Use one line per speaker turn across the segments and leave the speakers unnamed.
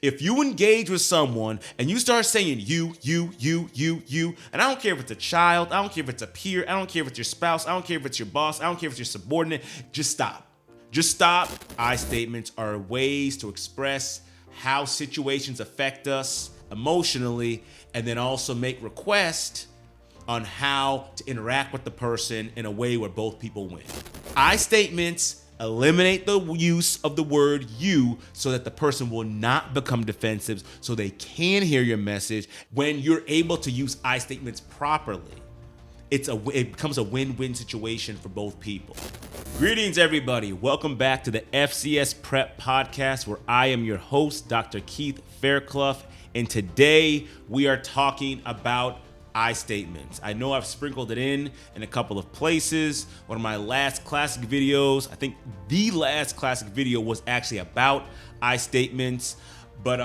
If you engage with someone and you start saying you, and I don't care if it's a child, I don't care if it's a peer, I don't care if it's your spouse, I don't care if it's your boss, I don't care if it's your subordinate, just stop. Just stop. I statements are ways to express how situations affect us emotionally and then also make requests on how to interact with the person in a way where both people win. I statements eliminate the use of the word you so that the person will not become defensive so they can hear your message. When you're able to use I statements properly, it becomes a win-win situation for both people. Greetings, everybody. Welcome back to the FCS Prep Podcast, where I am your host, Dr. Keith Fairclough, and today we are talking about I statements. I know I've sprinkled it in a couple of places. One of my last classic videos, I think the last classic video was actually about I statements, but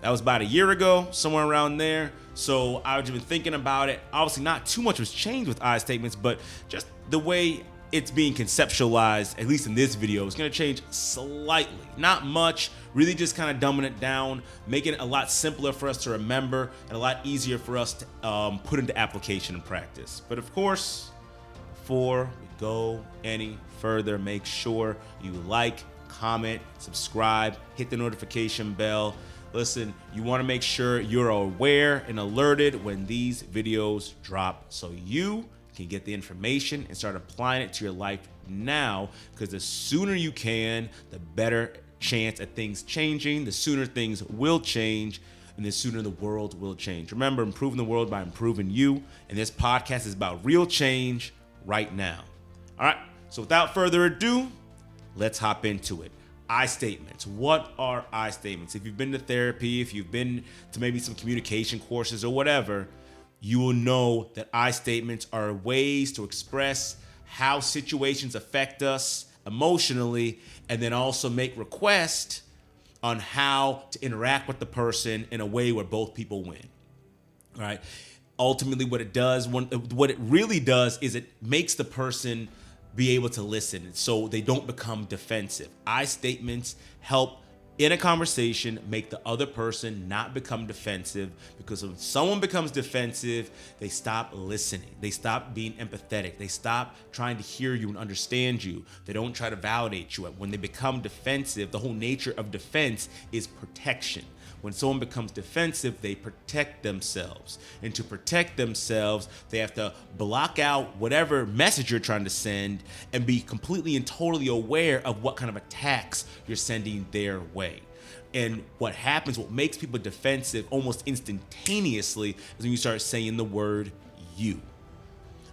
that was about a year ago, somewhere around there. So I've been thinking about it. Obviously, not too much was changed with I statements, but just the way it's being conceptualized, at least in this video, is going to change slightly. Not much, really just kind of dumbing it down, making it a lot simpler for us to remember and a lot easier for us to put into application and practice. But of course, before we go any further, make sure you like, comment, subscribe, hit the notification bell. Listen, you want to make sure you're aware and alerted when these videos drop so you can get the information and start applying it to your life now, because the sooner you can, the better chance at things changing, the sooner things will change, and the sooner the world will change. Remember, improving the world by improving you, and this podcast is about real change right now. All right, so without further ado, let's hop into it. I statements. What are I statements? If you've been to therapy, if you've been to maybe some communication courses or whatever, you will know that I statements are ways to express how situations affect us emotionally and then also make requests on how to interact with the person in a way where both people win. All right. Ultimately, what it really does is it makes the person be able to listen so they don't become defensive. I statements help in a conversation make the other person not become defensive, because when someone becomes defensive, they stop listening. They stop being empathetic. They stop trying to hear you and understand you. They don't try to validate you. When they become defensive, the whole nature of defense is protection. When someone becomes defensive, they protect themselves. And to protect themselves, they have to block out whatever message you're trying to send and be completely and totally aware of what kind of attacks you're sending their way. And what happens, what makes people defensive almost instantaneously, is when you start saying the word you.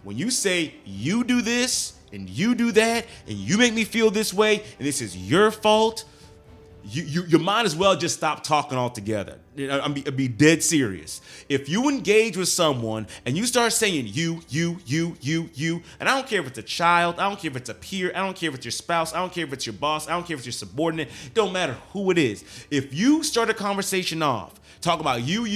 When you say you do this and you do that and you make me feel this way and this is your fault, you might as well just stop talking altogether. I'll be dead serious. If you engage with someone and you start saying you, and I don't care if it's a child, I don't care if it's a peer, I don't care if it's your spouse, I don't care if it's your boss, I don't care if it's your subordinate, it don't matter who it is. If you start a conversation off, talk about you,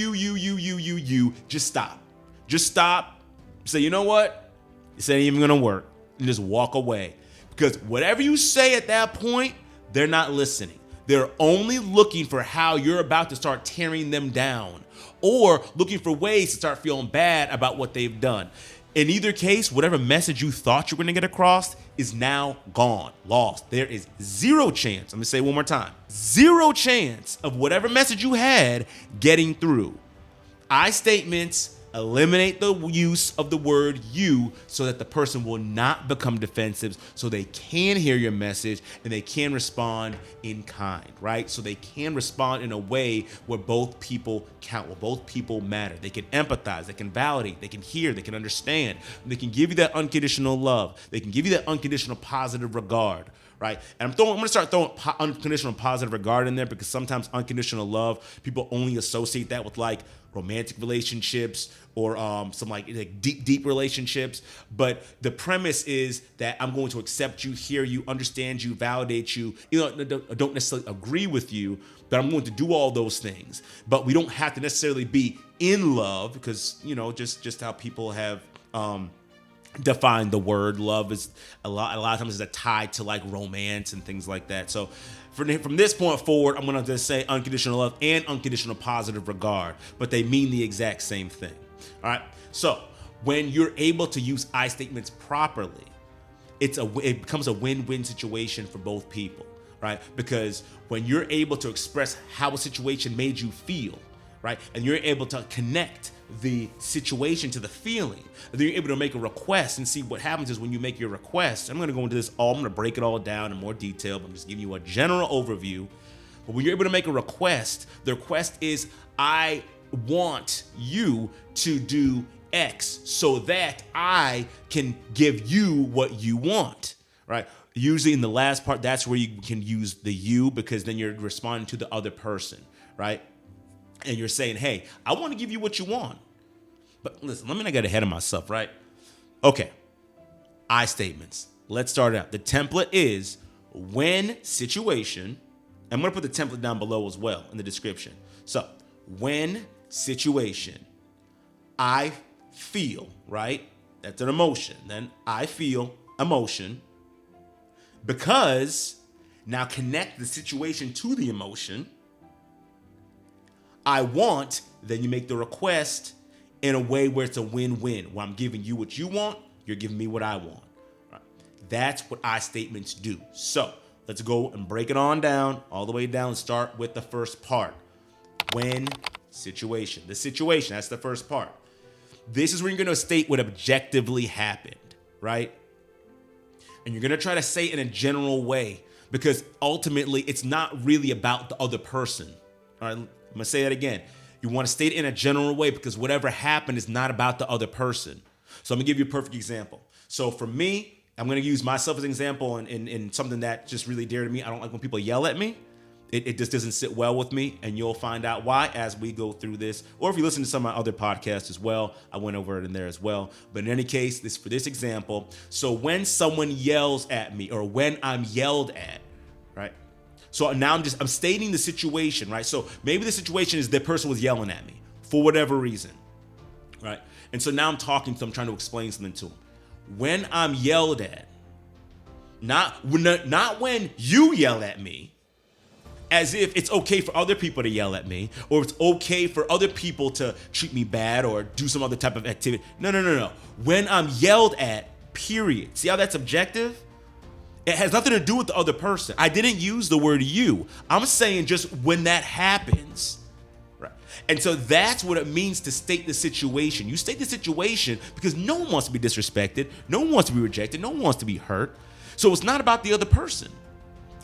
just stop. Just stop. Say, you know what? This ain't even gonna work. And just walk away. Because whatever you say at that point, they're not listening. They're only looking for how you're about to start tearing them down or looking for ways to start feeling bad about what they've done. In either case, whatever message you thought you were going to get across is now gone, lost. There is zero chance. I'm going to say it one more time. Zero chance of whatever message you had getting through. I statements eliminate the use of the word you so that the person will not become defensive so they can hear your message and they can respond in kind, right? So they can respond in a way where both people count, where both people matter. They can empathize, they can validate, they can hear, they can understand, they can give you that unconditional love. They can give you that unconditional positive regard. Right. And I'm going to start throwing unconditional positive regard in there, because sometimes unconditional love, people only associate that with like romantic relationships or some like deep relationships. But the premise is that I'm going to accept you, hear you, understand you, validate you. I don't necessarily agree with you, but I'm going to do all those things. But we don't have to necessarily be in love, because, just how people have define the word. Love is a lot of times is tied to like romance and things like that. So from this point forward, I'm going to just say unconditional love and unconditional positive regard, but they mean the exact same thing. All right. So when you're able to use I statements properly, it becomes a win-win situation for both people, right? Because when you're able to express how a situation made you feel, right, and you're able to connect the situation to the feeling, and then you're able to make a request and see what happens is when you make your request. I'm going to go into this I'm going to break it all down in more detail, but I'm just giving you a general overview. But when you're able to make a request, the request is, I want you to do X so that I can give you what you want, right? Usually in the last part, that's where you can use the you, because then you're responding to the other person, right? And you're saying, hey, I want to give you what you want. But listen, let me not get ahead of myself, right? Okay, I statements. Let's start out. The template is when situation, I'm going to put the template down below as well in the description. So when situation, I feel, right? That's an emotion. Then I feel emotion, because now connect the situation to the emotion. I want, then you make the request in a way where it's a win-win, where I'm giving you what you want, you're giving me what I want. Right? That's what I statements do. So let's go and break it on down, all the way down. Start with the first part. When situation. The situation, that's the first part. This is where you're going to state what objectively happened, right? And you're going to try to say it in a general way, because ultimately it's not really about the other person. All right, I'm going to say that again. You want to state it in a general way, because whatever happened is not about the other person. So I'm going to give you a perfect example. So for me, I'm going to use myself as an example in something that just really dear to me. I don't like when people yell at me. It just doesn't sit well with me, and you'll find out why as we go through this. Or if you listen to some of my other podcasts as well, I went over it in there as well. But in any case, for this example, so when someone yells at me, or when I'm yelled at, right? So now I'm stating the situation, right? So maybe the situation is the person was yelling at me for whatever reason, right? And so now I'm talking to them, trying to explain something to them. When I'm yelled at, not when you yell at me, as if it's okay for other people to yell at me, or it's okay for other people to treat me bad or do some other type of activity. No. When I'm yelled at, period. See how that's objective? It has nothing to do with the other person. I didn't use the word you. I'm saying just when that happens. Right? And so that's what it means to state the situation. You state the situation because no one wants to be disrespected. No one wants to be rejected. No one wants to be hurt. So it's not about the other person.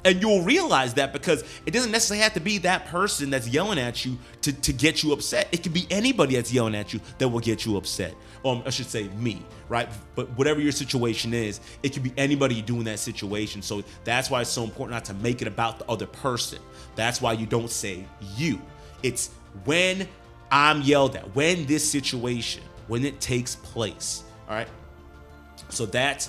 And you'll realize that, because it doesn't necessarily have to be that person that's yelling at you to get you upset. It could be anybody that's yelling at you that will get you upset. I should say me, right? But whatever your situation is, it could be anybody doing that situation. So that's why it's so important not to make it about the other person. That's why you don't say you. It's when I'm yelled at, when this situation, when it takes place, all right? So that's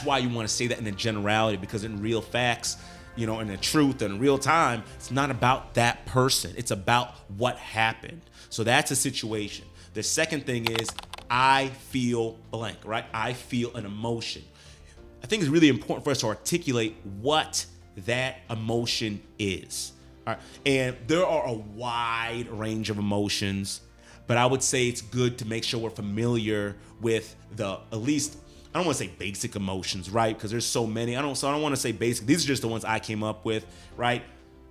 why you want to say that in a generality, because in real facts, in the truth and in real time, it's not about that person. It's about what happened. So that's a situation. The second thing is, I feel blank, right? I feel an emotion. I think it's really important for us to articulate what that emotion is. All right. And there are a wide range of emotions, but I would say it's good to make sure we're familiar with at least, I don't want to say basic emotions, right? Because there's so many. I don't want to say basic. These are just the ones I came up with, right?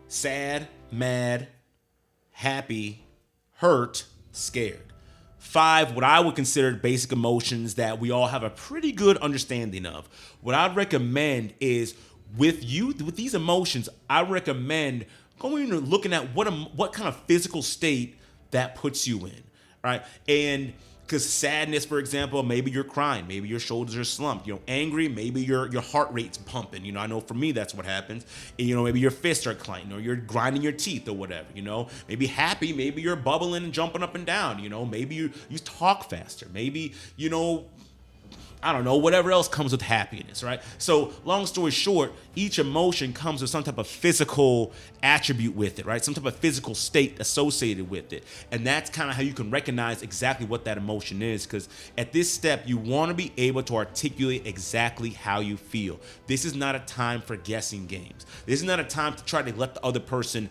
Sad, mad, happy, hurt, scared. 5, what I would consider basic emotions that we all have a pretty good understanding of. What I'd recommend is with these emotions, I recommend going and looking at what kind of physical state that puts you in, right? And because sadness, for example, maybe you're crying, maybe your shoulders are slumped. Angry, maybe your heart rate's pumping. I know for me that's what happens. And, maybe your fists are clenching, or you're grinding your teeth, or whatever. Maybe happy, maybe you're bubbling and jumping up and down. Maybe you talk faster. Maybe I don't know, whatever else comes with happiness, right? So long story short, each emotion comes with some type of physical attribute with it, right? Some type of physical state associated with it. And that's kind of how you can recognize exactly what that emotion is, because at this step, you want to be able to articulate exactly how you feel. This is not a time for guessing games. This is not a time to try to let the other person,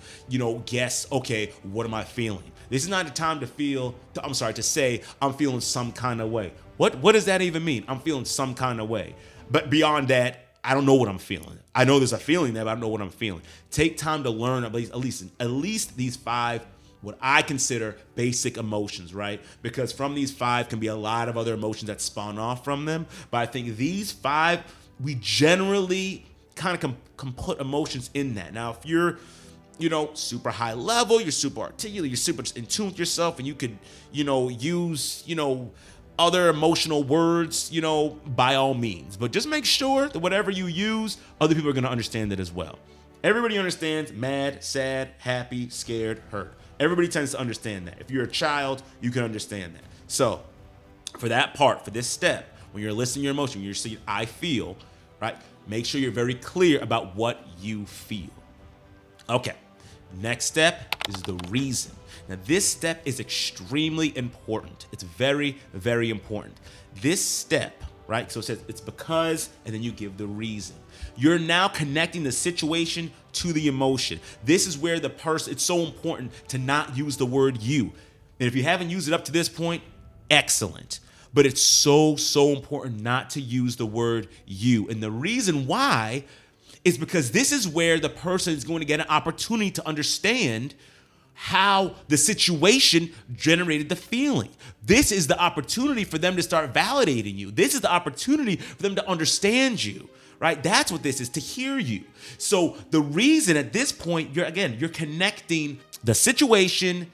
guess, okay, what am I feeling? This is not a time to say I'm feeling some kind of way. What does that even mean? I'm feeling some kind of way. But beyond that, I don't know what I'm feeling. I know there's a feeling there, but I don't know what I'm feeling. Take time to learn at least these 5 what I consider basic emotions, right? Because from these 5 can be a lot of other emotions that spawn off from them. But I think these 5, we generally kind of can put emotions in that. Now, if you're super high level, you're super articulate, you're super in tune with yourself, and you could, use, other emotional words, by all means. But just make sure that whatever you use, other people are going to understand it as well. Everybody understands mad, sad, happy, scared, hurt. Everybody tends to understand that. If you're a child, you can understand that. So for that part, for this step, when you're listing your emotion, you're saying, I feel, right? Make sure you're very clear about what you feel. Okay. Next step is the reason. Now, this step is extremely important. It's very, very important. This step, right? So it says it's because, and then you give the reason. You're now connecting the situation to the emotion. This is where it's so important to not use the word you. And if you haven't used it up to this point, excellent. But it's so, so important not to use the word you. And the reason why is because this is where the person is going to get an opportunity to understand how the situation generated the feeling. This is the opportunity for them to start validating you. This is the opportunity for them to understand you, right? That's what this is, to hear you. So the reason at this point, you're connecting the situation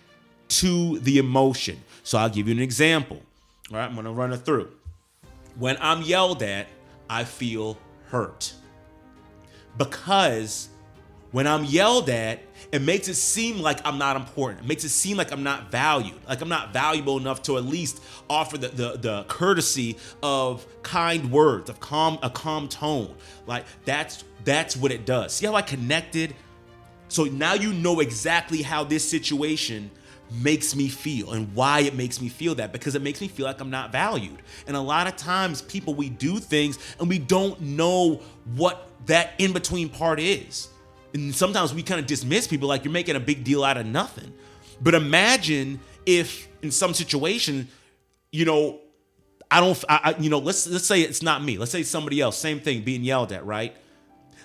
to the emotion. So I'll give you an example. All right, I'm going to run it through. When I'm yelled at, I feel hurt. Because when I'm yelled at, it makes it seem like I'm not important. It makes it seem like I'm not valued, like I'm not valuable enough to at least offer the courtesy of kind words, of a calm tone. Like that's what it does. See how I connected? So now you know exactly how this situation makes me feel and why it makes me feel that, because it makes me feel like I'm not valued. And a lot of times we do things and we don't know what that in-between part is. And sometimes we kind of dismiss people like you're making a big deal out of nothing. But imagine if in some situation, let's say it's not me. Let's say it's somebody else, same thing, being yelled at, right?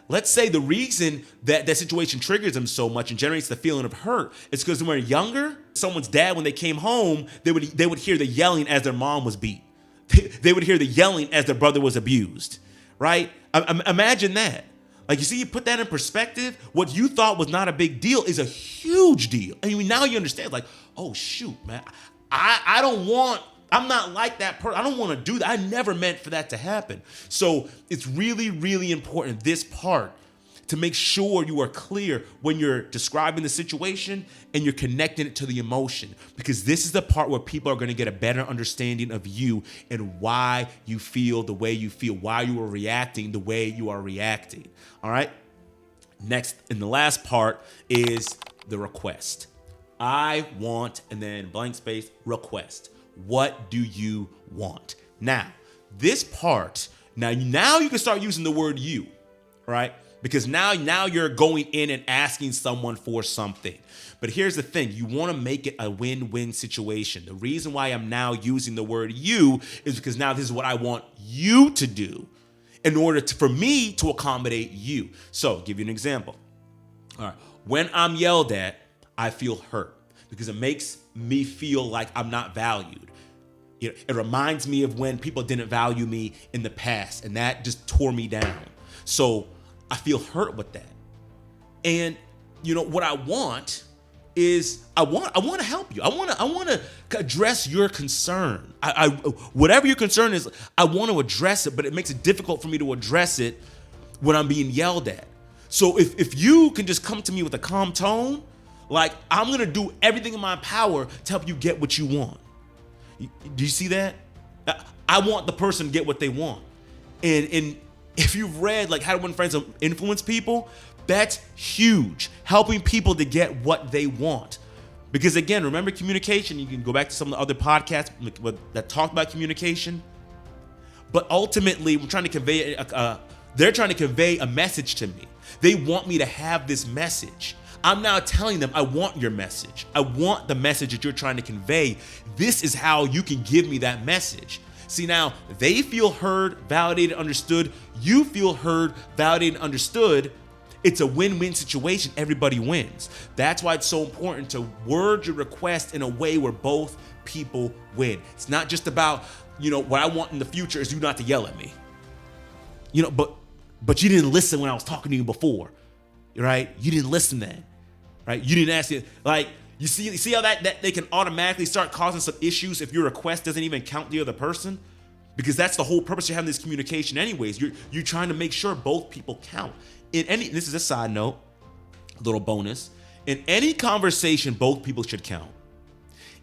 Let's say the reason that situation triggers them so much and generates the feeling of hurt is because when they're younger, someone's dad, when they came home, they would hear the yelling as their mom was beat. They would hear the yelling as their brother was abused, right? Imagine that. Like, you see, you put that in perspective, what you thought was not a big deal is a huge deal. I mean, now you understand, like, oh, shoot, man, I'm not like that person. I don't want to do that. I never meant for that to happen. So it's really, really important, this part, to make sure you are clear when you're describing the situation and you're connecting it to the emotion, because this is the part where people are going to get a better understanding of you and why you feel the way you feel, why you are reacting the way you are reacting. All right. Next, and the last part is the request. I want, and then blank space, request. What do you want? Now, this part, now you can start using the word you, right? Because now you're going in and asking someone for something. But here's the thing. You want to make it a win-win situation. The reason why I'm now using the word you is because now this is what I want you to do in order for me to accommodate you. So, I'll give you an example. All right. When I'm yelled at, I feel hurt because it makes me feel like I'm not valued. It reminds me of when people didn't value me in the past, and that just tore me down. So I feel hurt with that. And what I want is I want to help you. I want to address your concern. I whatever your concern is, I want to address it, but it makes it difficult for me to address it when I'm being yelled at. So if you can just come to me with a calm tone, like, I'm going to do everything in my power to help you get what you want. Do you see that? I want the person to get what they want. And if you've read like How to Win Friends and Influence People, that's huge. Helping people to get what they want. Because again, remember communication, you can go back to some of the other podcasts that talk about communication. But ultimately, we're trying to convey they're trying to convey a message to me. They want me to have this message. I'm now telling them, I want your message. I want the message that you're trying to convey. This is how you can give me that message. See, now they feel heard, validated, understood. You feel heard, validated, understood. It's a win-win situation. Everybody wins. That's why it's so important to word your request in a way where both people win. It's not just about, what I want in the future is you not to yell at me. But you didn't listen when I was talking to you before, right? You didn't listen then, right? You didn't ask it. Like, you see how that they can automatically start causing some issues if your request doesn't even count the other person? Because that's the whole purpose of having this communication anyways. You're trying to make sure both people count. This is a side note, a little bonus. In any conversation, both people should count.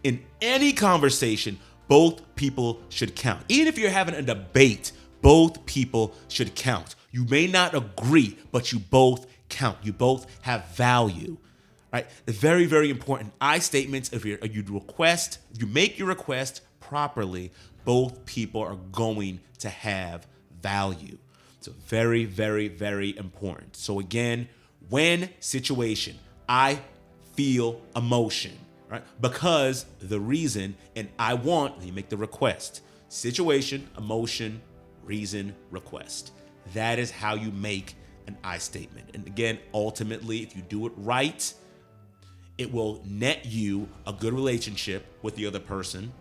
In any conversation, both people should count. Even if you're having a debate, both people should count. You may not agree, but you both count. You both have value, right? Very, very important. I statements, if you make your request properly, both people are going to have value. So very, very, very important. So again, when situation, I feel emotion, right? Because the reason, and I want, you make the request. Situation, emotion, reason, request. That is how you make an I statement. And again, ultimately, if you do it right, it will net you a good relationship with the other person.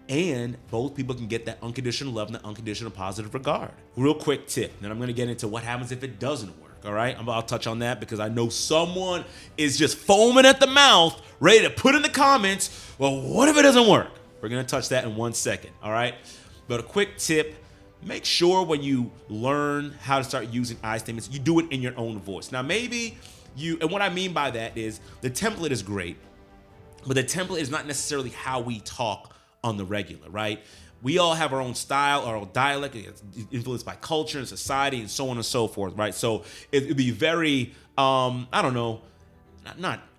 And both people can get that unconditional love and that unconditional positive regard. Real quick tip, then I'm going to get into what happens if it doesn't work, all right? I'll touch on that because I know someone is just foaming at the mouth, ready to put in the comments, well, what if it doesn't work? We're going to touch that in 1 second, all right? But a quick tip, make sure when you learn how to start using I statements, you do it in your own voice. Now, maybe and what I mean by that is the template is great, but the template is not necessarily how we talk on the regular, right? We all have our own style, our own dialect, influenced by culture and society and so on and so forth, right? So it'd be very, not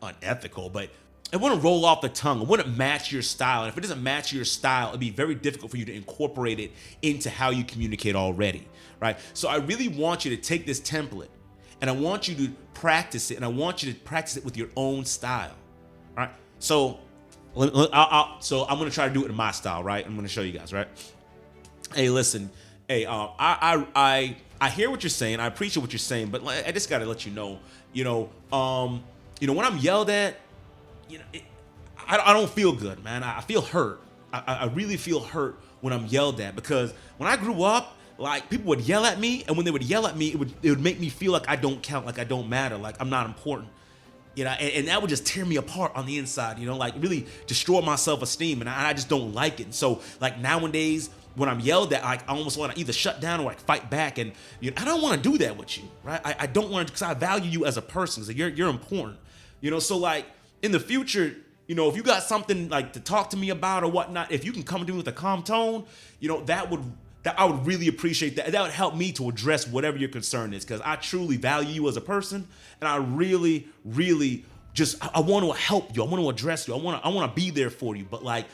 unethical, but it wouldn't roll off the tongue. It wouldn't match your style. And if it doesn't match your style, it'd be very difficult for you to incorporate it into how you communicate already, right? So I really want you to take this template and I want you to practice it, and I want you to practice it with your own style, all right? So I'm going to try to do it in my style, right? I'm going to show you guys, right? Hey, listen. Hey, I hear what you're saying. I appreciate what you're saying, but I just got to let you know, when I'm yelled at, I don't feel good, man. I feel hurt. I really feel hurt when I'm yelled at, because when I grew up, like, people would yell at me, and when they would yell at me, it would make me feel like I don't count, like I don't matter, like I'm not important. And that would just tear me apart on the inside, like really destroy my self-esteem, and I just don't like it. And so, like, nowadays, when I'm yelled at, like, I almost want to either shut down or like fight back, and I don't want to do that with you, right? I don't want to, because I value you as a person, because you're important, so like in the future, if you got something like to talk to me about or whatnot, if you can come to me with a calm tone, that I would really appreciate that. That would help me to address whatever your concern is, because I truly value you as a person, and I really, really I want to help you. I want to address you. I want to be there for you. But like,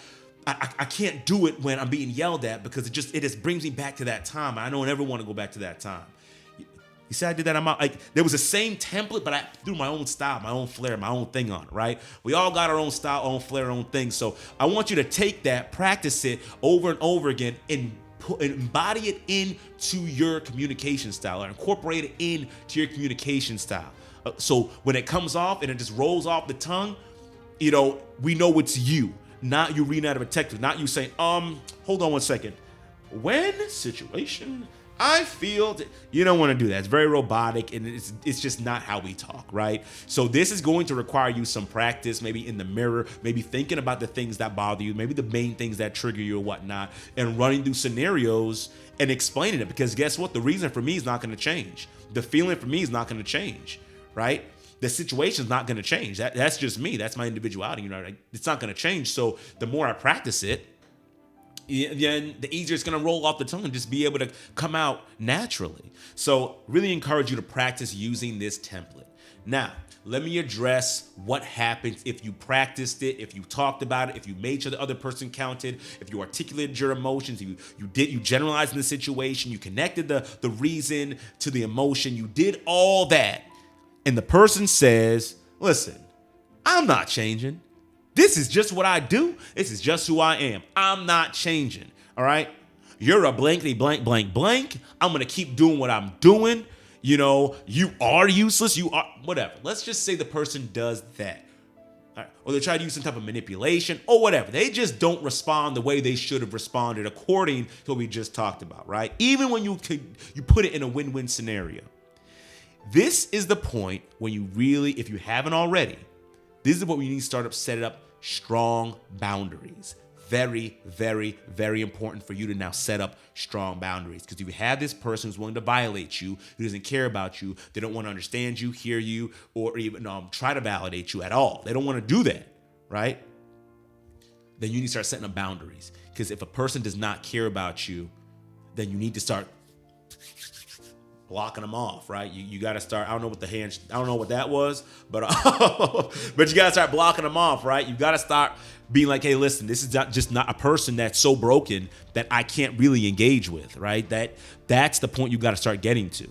I can't do it when I'm being yelled at, because it just brings me back to that time. I don't ever want to go back to that time. You see, I did that. I'm out. Like, there was the same template, but I threw my own style, my own flair, my own thing on it, right? We all got our own style, own flair, our own thing. So I want you to take that, practice it over and over again, and embody it into your communication style, or incorporate it into your communication style. So when it comes off and it just rolls off the tongue, we know it's you, not you reading out of a text, not you saying, hold on 1 second. When situation, I feel you don't want to do that. It's very robotic, and it's just not how we talk, right? So this is going to require you some practice, maybe in the mirror, maybe thinking about the things that bother you, maybe the main things that trigger you or whatnot, and running through scenarios and explaining it. Because guess what? The reason for me is not going to change. The feeling for me is not going to change, right? The situation's not going to change. That's just me. That's my individuality. It's not going to change. So the more I practice it, then the easier it's going to roll off the tongue and just be able to come out naturally. So really encourage you to practice using this template. Now, let me address what happens if you practiced it, if you talked about it, if you made sure the other person counted, if you articulated your emotions, you generalized in the situation, you connected the reason to the emotion, you did all that, and the person says, listen, I'm not changing. This is just what I do. This is just who I am. I'm not changing. All right. You're a blankety blank, blank, blank. I'm going to keep doing what I'm doing. You know, you are useless. You are whatever. Let's just say the person does that. All right. Or they try to use some type of manipulation or whatever. They just don't respond the way they should have responded according to what we just talked about. Right. Even when you put it in a win-win scenario. This is the point when you really, if you haven't already, this is what we need to start setting up strong boundaries. Very, very, very important for you to now set up strong boundaries. Because if you have this person who's willing to violate you, who doesn't care about you, they don't want to understand you, hear you, or even try to validate you at all. They don't want to do that, right? Then you need to start setting up boundaries. Because if a person does not care about you, then you need to start blocking them off, right? You got to start. I don't know what that was, but but you got to start blocking them off, right? You got to start being like, hey, listen, this is not a person that's so broken that I can't really engage with, right? That's the point you got to start getting to,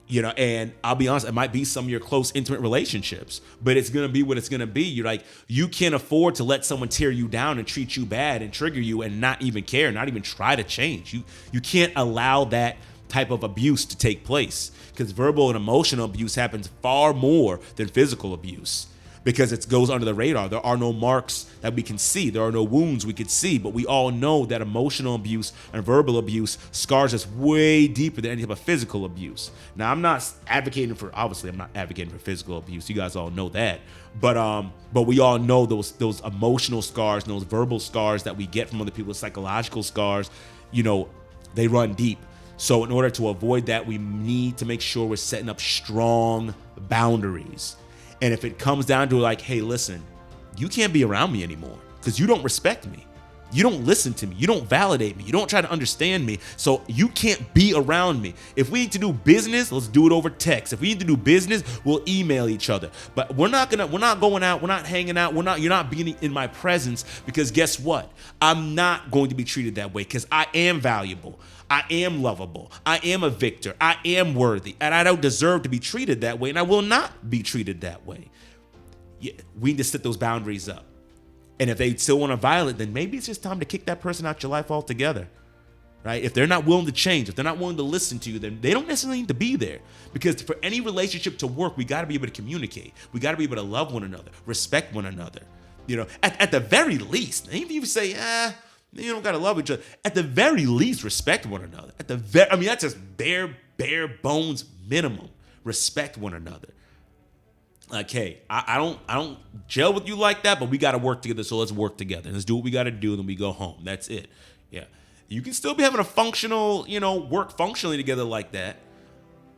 And I'll be honest, it might be some of your close, intimate relationships, but it's gonna be what it's gonna be. You can't afford to let someone tear you down and treat you bad and trigger you and not even care, not even try to change. You can't allow that type of abuse to take place, because verbal and emotional abuse happens far more than physical abuse, because it goes under the radar. There are no marks that we can see. There are no wounds we could see, but we all know that emotional abuse and verbal abuse scars us way deeper than any type of physical abuse. Now, I'm not advocating for physical abuse. You guys all know that. But we all know those emotional scars and those verbal scars that we get from other people, psychological scars, they run deep. So in order to avoid that, we need to make sure we're setting up strong boundaries. And if it comes down to like, hey, listen, you can't be around me anymore because you don't respect me. You don't listen to me. You don't validate me. You don't try to understand me. So you can't be around me. If we need to do business, let's do it over text. If we need to do business, we'll email each other. But we're not going out. We're not hanging out. You're not being in my presence, because guess what? I'm not going to be treated that way, because I am valuable. I am lovable. I am a victor. I am worthy. And I don't deserve to be treated that way. And I will not be treated that way. We need to set those boundaries up. And if they still want to violate, then maybe it's just time to kick that person out your life altogether, right? If they're not willing to change, if they're not willing to listen to you, then they don't necessarily need to be there. Because for any relationship to work, we got to be able to communicate. We got to be able to love one another, respect one another. At the very least, even if you say, you don't got to love each other. At the very least, respect one another. That's just bare bones minimum. Respect one another. Like, hey, I don't gel with you like that, but we got to work together. So let's work together. Let's do what we got to do, and then we go home. That's it. Yeah, you can still be having a functional, work functionally together like that,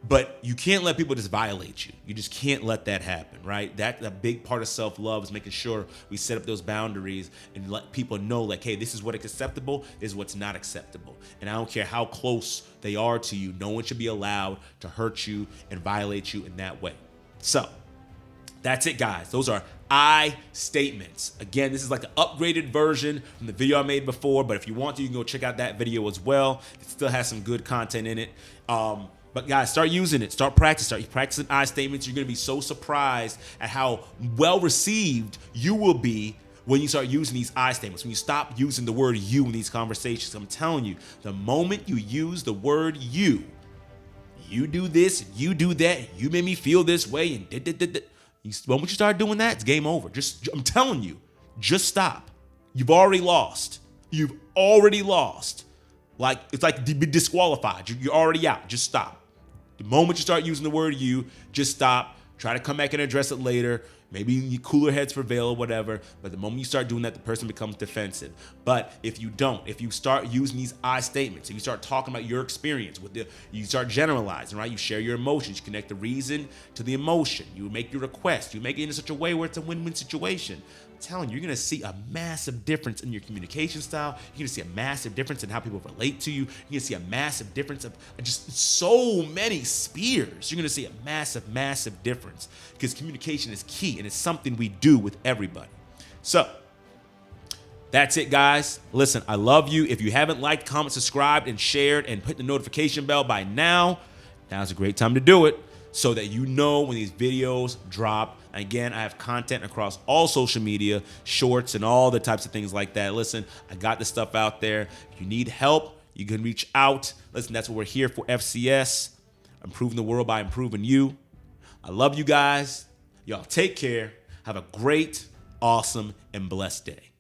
but you can't let people just violate you. You just can't let that happen, right? That's a big part of self-love, is making sure we set up those boundaries and let people know, like, hey, this is what is acceptable, this is what's not acceptable. And I don't care how close they are to you. No one should be allowed to hurt you and violate you in that way. So that's it, guys. Those are I statements. Again, this is like an upgraded version from the video I made before, but if you want to, you can go check out that video as well. It still has some good content in it. But guys, start using it. Start practicing I statements. You're going to be so surprised at how well received you will be when you start using these I statements, when you stop using the word you in these conversations. I'm telling you, the moment you use the word you do this, you do that, you made me feel this way, and when you start doing that, it's game over. I'm telling you, just stop. You've already lost. Like, it's like be disqualified. You're already out. Just stop. The moment you start using the word you, just stop. Try to come back and address it later. Maybe cooler heads prevail or whatever. But the moment you start doing that, the person becomes defensive. But if you start using these I statements, if you start talking about your experience you start generalizing, right? You share your emotions. You connect the reason to the emotion. You make your request. You make it in such a way where it's a win-win situation. I'm telling you, you're gonna see a massive difference in your communication style. You're gonna see a massive difference in how people relate to you. You're gonna see a massive difference of just so many spheres. You're gonna see a massive, massive difference because communication is key and it's something we do with everybody. So that's it, guys. Listen, I love you. If you haven't liked, comment, subscribed, and shared, and hit the notification bell by now, now's a great time to do it so that you know when these videos drop. Again, I have content across all social media, shorts, and all the types of things like that. Listen, I got this stuff out there. If you need help, you can reach out. Listen, that's what we're here for, FCS. Improving the world by improving you. I love you guys. Y'all take care. Have a great, awesome, and blessed day.